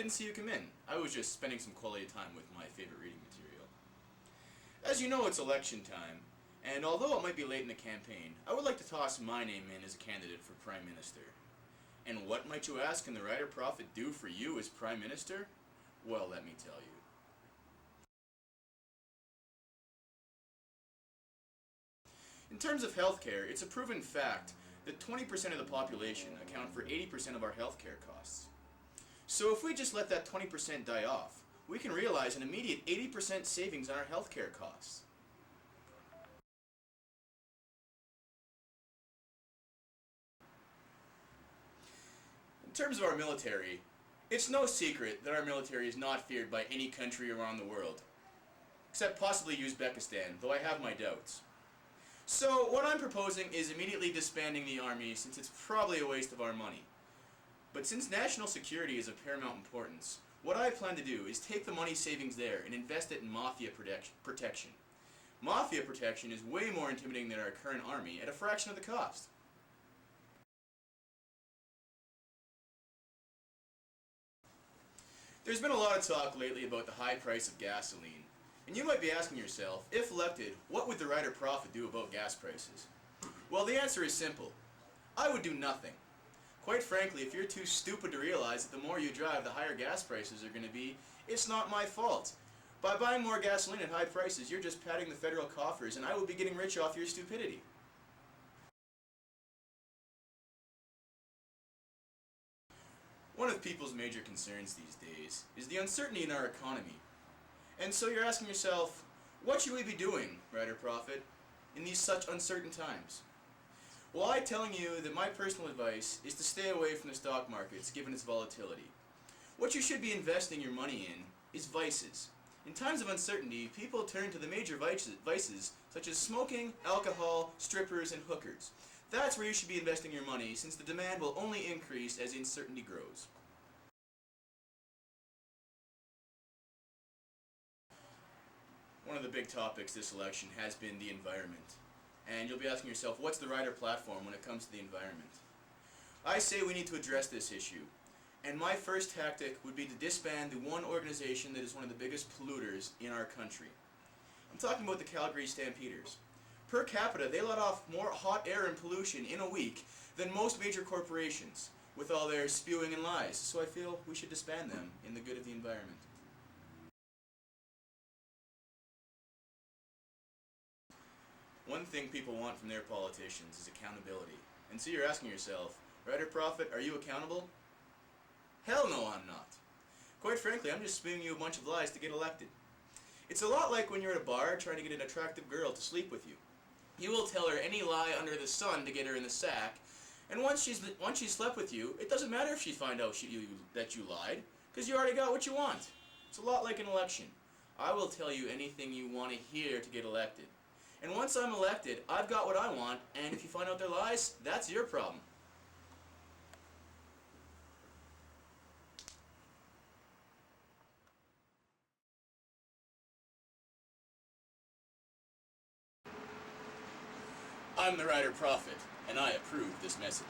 didn't see you come in. I was just spending some quality time with my favorite reading material. As you know, it's election time, and although it might be late in the campaign, I would like to toss my name in as a candidate for Prime Minister. And what might you ask, can the Writer Prophet do for you as Prime Minister? Well, let me tell you. In terms of healthcare, it's a proven fact that 20% of the population account for 80% of our healthcare costs. So if we just let that 20% die off, we can realize an immediate 80% savings on our healthcare costs. In terms of our military, it's no secret that our military is not feared by any country around the world, except possibly Uzbekistan, though I have my doubts. So what I'm proposing is immediately disbanding the army, since it's probably a waste of our money. But since national security is of paramount importance, what I plan to do is take the money savings there and invest it in mafia protection. Mafia protection is way more intimidating than our current army at a fraction of the cost. There's been a lot of talk lately about the high price of gasoline. And you might be asking yourself, if elected, what would the Writer Prophet do about gas prices? Well, the answer is simple. I would do nothing. Quite frankly, if you're too stupid to realize that the more you drive, the higher gas prices are going to be, it's not my fault. By buying more gasoline at high prices, you're just padding the federal coffers, and I will be getting rich off your stupidity. One of people's major concerns these days is the uncertainty in our economy. And so you're asking yourself, what should we be doing, Writer Prophet, in these such uncertain times? Well, I'm telling you that my personal advice is to stay away from the stock markets, given its volatility. What you should be investing your money in is vices. In times of uncertainty, people turn to the major vices such as smoking, alcohol, strippers, and hookers. That's where you should be investing your money, since the demand will only increase as uncertainty grows. One of the big topics this election has been the environment. And you'll be asking yourself, what's the Writer platform when it comes to the environment? I say we need to address this issue. And my first tactic would be to disband the one organization that is one of the biggest polluters in our country. I'm talking about the Calgary Stampeders. Per capita, they let off more hot air and pollution in a week than most major corporations, with all their spewing and lies. So I feel we should disband them in the good of the environment. One thing people want from their politicians is accountability. And so you're asking yourself, Writer Prophet, are you accountable? Hell no, I'm not. Quite frankly, I'm just spewing you a bunch of lies to get elected. It's a lot like when you're at a bar trying to get an attractive girl to sleep with you. You will tell her any lie under the sun to get her in the sack, and once she's slept with you, it doesn't matter if she finds out that you lied, because you already got what you want. It's a lot like an election. I will tell you anything you want to hear to get elected. And once I'm elected, I've got what I want, and if you find out they're lies, that's your problem. I'm the Writer Prophet, and I approve this message.